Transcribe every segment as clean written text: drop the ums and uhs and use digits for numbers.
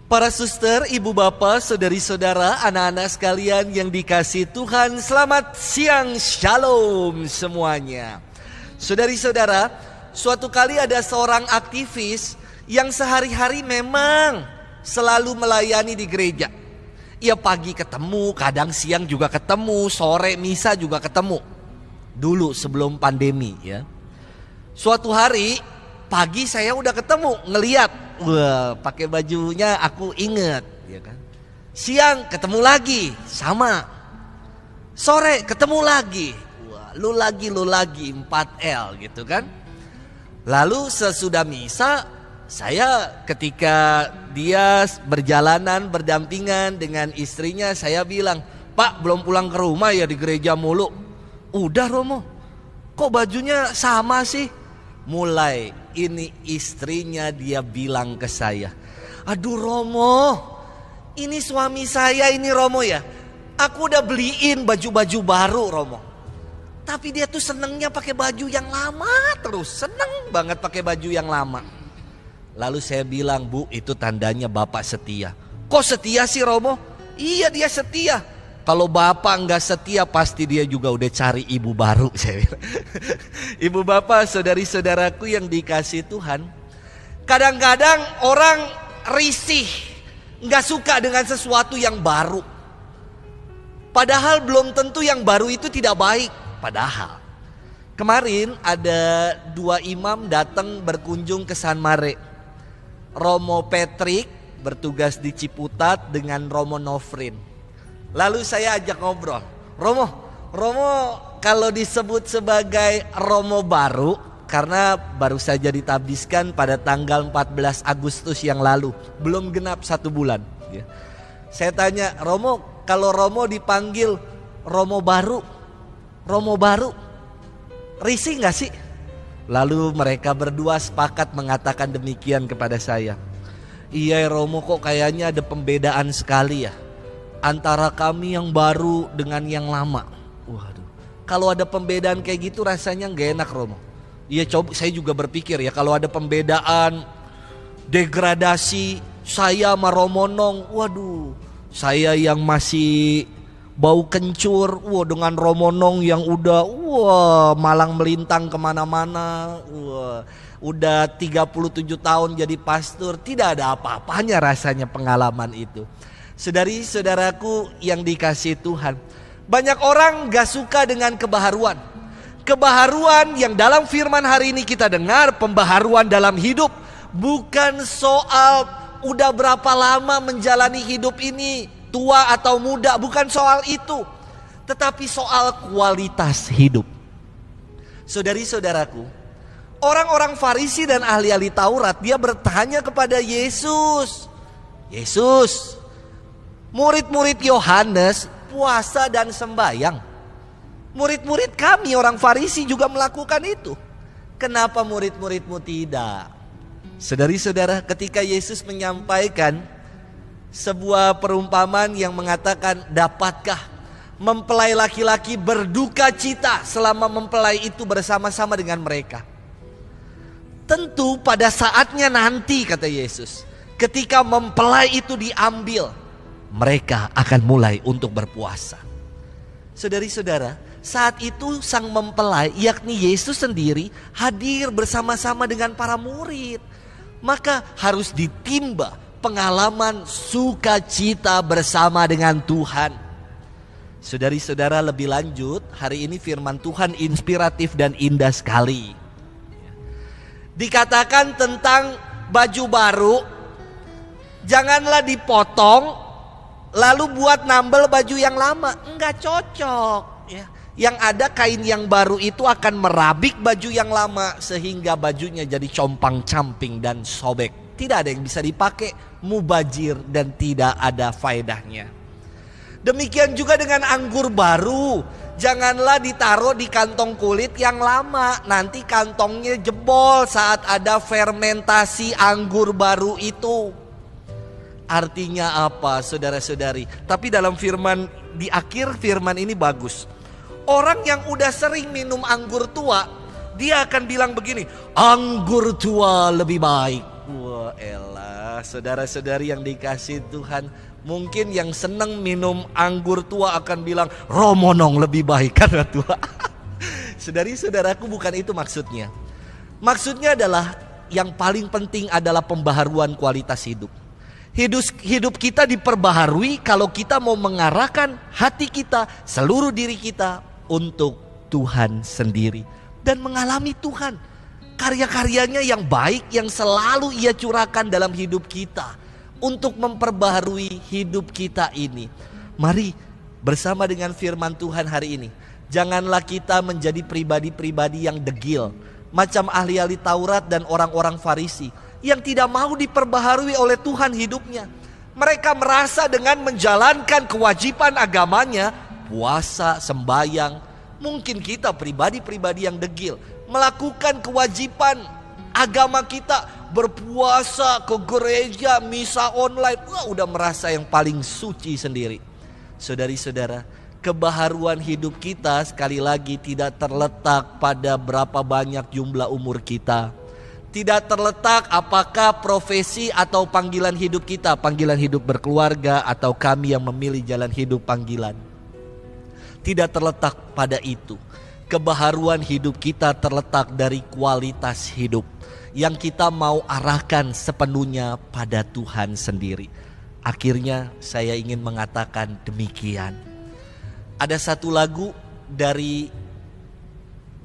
Para suster, ibu bapak, saudari-saudara, anak-anak sekalian yang dikasihi Tuhan, selamat siang, shalom semuanya. Saudari-saudara, suatu kali ada seorang aktivis yang sehari-hari memang selalu melayani di gereja. Ia pagi ketemu, kadang siang juga ketemu, sore misa juga ketemu. Dulu sebelum pandemi ya. Suatu hari pagi saya udah ketemu, ngeliat, wah pakai bajunya aku inget, ya kan. Siang ketemu lagi, sama. Sore ketemu lagi, wah lu lagi 4L gitu kan. Lalu sesudah misa, saya ketika dia berjalanan berdampingan dengan istrinya, saya bilang, Pak belum pulang ke rumah ya, di gereja mulu. Udah Romo, kok bajunya sama sih? Mulai ini istrinya dia bilang ke saya, aduh Romo, ini suami saya ini Romo ya, aku udah beliin baju-baju baru Romo, tapi dia tuh senengnya pakai baju yang lama terus, seneng banget pakai baju yang lama. Lalu saya bilang, Bu itu tandanya Bapak setia. Kok setia sih Romo? Iya dia setia. Kalau bapak nggak setia pasti dia juga udah cari ibu baru, saya bilang. Ibu bapak, saudari-saudaraku yang dikasihi Tuhan, kadang-kadang orang risih, nggak suka dengan sesuatu yang baru. Padahal belum tentu yang baru itu tidak baik. Padahal kemarin ada dua imam datang berkunjung ke San Mare. Romo Patrick bertugas di Ciputat dengan Romo Nofrin. Lalu saya ajak ngobrol, Romo kalau disebut sebagai Romo baru karena baru saja ditabiskan pada tanggal 14 Agustus yang lalu, belum genap 1 bulan. Saya tanya, Romo kalau Romo dipanggil Romo baru, risih gak sih? Lalu mereka berdua sepakat mengatakan demikian kepada saya. Iya Romo, kok kayaknya ada pembedaan sekali ya antara kami yang baru dengan yang lama. Waduh, kalau ada pembedaan kayak gitu rasanya gak enak Romo. Iya coba, saya juga berpikir ya, kalau ada pembedaan, degradasi, saya sama Romo Nong, waduh, saya yang masih bau kencur, wah dengan Romo Nong yang udah malang melintang kemana-mana, udah 37 tahun jadi pastor, tidak ada apa-apanya rasanya pengalaman itu. Saudari-saudaraku yang dikasihi Tuhan, banyak orang gak suka dengan kebaharuan. Kebaharuan yang dalam firman hari ini kita dengar, pembaharuan dalam hidup, bukan soal udah berapa lama menjalani hidup ini, tua atau muda, bukan soal itu, tetapi soal kualitas hidup. Saudari-saudaraku, orang-orang Farisi dan ahli-ahli Taurat, dia bertanya kepada Yesus, murid-murid Yohanes puasa dan sembahyang. Murid-murid kami orang Farisi juga melakukan itu. Kenapa murid-muridmu tidak? Saudari-saudara, ketika Yesus menyampaikan sebuah perumpamaan yang mengatakan, dapatkah mempelai laki-laki berduka cita selama mempelai itu bersama-sama dengan mereka? Tentu pada saatnya nanti, kata Yesus, ketika mempelai itu diambil, mereka akan mulai untuk berpuasa. Saudari-saudara, saat itu sang mempelai, yakni Yesus sendiri, hadir bersama-sama dengan para murid. Maka harus ditimba pengalaman sukacita bersama dengan Tuhan. Saudari-saudara, lebih lanjut, hari ini firman Tuhan inspiratif dan indah sekali. Dikatakan tentang baju baru, janganlah dipotong lalu buat nambel baju yang lama, enggak cocok ya. Yang ada kain yang baru itu akan merabik baju yang lama sehingga bajunya jadi compang-camping dan sobek. Tidak ada yang bisa dipakai, mubazir dan tidak ada faedahnya. Demikian juga dengan anggur baru, janganlah ditaruh di kantong kulit yang lama, nanti kantongnya jebol saat ada fermentasi anggur baru itu. Artinya apa, saudara-saudari? Tapi dalam firman, di akhir firman ini bagus. Orang yang udah sering minum anggur tua, dia akan bilang begini, anggur tua lebih baik. Wah elah, Saudara-saudari yang dikasih Tuhan, mungkin yang senang minum anggur tua akan bilang romonong lebih baik karena tua. Saudari-saudaraku, bukan itu maksudnya. Maksudnya adalah yang paling penting adalah pembaharuan kualitas hidup. Hidup kita diperbaharui kalau kita mau mengarahkan hati kita, seluruh diri kita untuk Tuhan sendiri dan mengalami Tuhan. Karya-karyanya yang baik yang selalu Ia curahkan dalam hidup kita untuk memperbaharui hidup kita ini. Mari bersama dengan firman Tuhan hari ini, janganlah kita menjadi pribadi-pribadi yang degil, macam ahli-ahli Taurat dan orang-orang Farisi yang tidak mau diperbaharui oleh Tuhan hidupnya. Mereka merasa dengan menjalankan kewajiban agamanya, puasa, sembahyang, mungkin kita pribadi-pribadi yang degil melakukan kewajiban agama kita, berpuasa, ke gereja, misa online, udah merasa yang paling suci sendiri. Saudari-saudara, kebaharuan hidup kita sekali lagi tidak terletak pada berapa banyak jumlah umur kita. Tidak terletak apakah profesi atau panggilan hidup kita, panggilan hidup berkeluarga atau kami yang memilih jalan hidup panggilan. Tidak terletak pada itu. Kebaharuan hidup kita terletak dari kualitas hidup yang kita mau arahkan sepenuhnya pada Tuhan sendiri. Akhirnya saya ingin mengatakan demikian. Ada satu lagu dari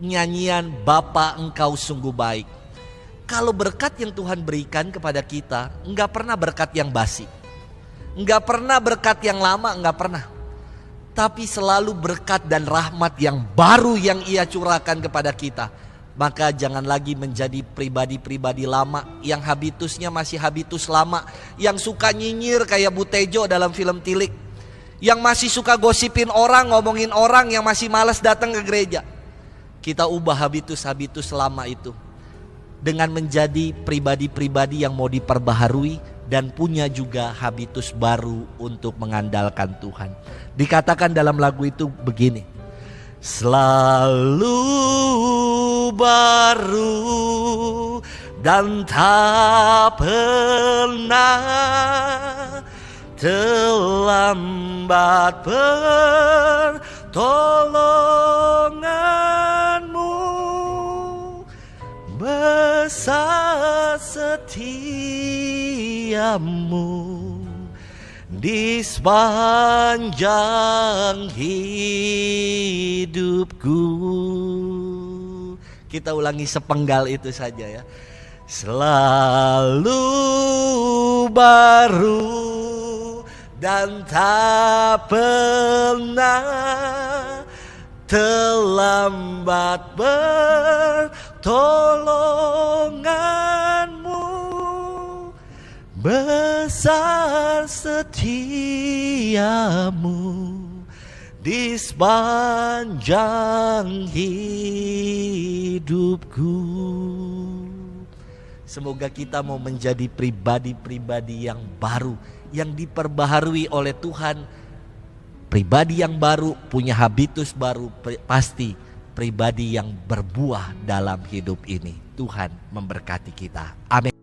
nyanyian Bapa Engkau Sungguh Baik. Kalau berkat yang Tuhan berikan kepada kita, enggak pernah berkat yang basi, enggak pernah berkat yang lama, enggak pernah. Tapi selalu berkat dan rahmat yang baru yang Ia curahkan kepada kita. Maka jangan lagi menjadi pribadi-pribadi lama yang habitusnya masih habitus lama, yang suka nyinyir kayak Bu Tejo dalam film Tilik, yang masih suka gosipin orang, ngomongin orang, yang masih malas datang ke gereja. Kita ubah habitus-habitus lama itu dengan menjadi pribadi-pribadi yang mau diperbaharui dan punya juga habitus baru untuk mengandalkan Tuhan. Dikatakan dalam lagu itu begini, selalu baru dan tak pernah terlambat pertolonganmu, besar setiamu di sepanjang hidupku. Kita ulangi sepenggal itu saja ya. Selalu baru dan tak pernah terlambat pertolonganmu, besar setiamu di sepanjang hidupku. Semoga kita mau menjadi pribadi-pribadi yang baru, yang diperbaharui oleh Tuhan. Pribadi yang baru, punya habitus baru, pasti pribadi yang berbuah dalam hidup ini. Tuhan memberkati kita. Amin.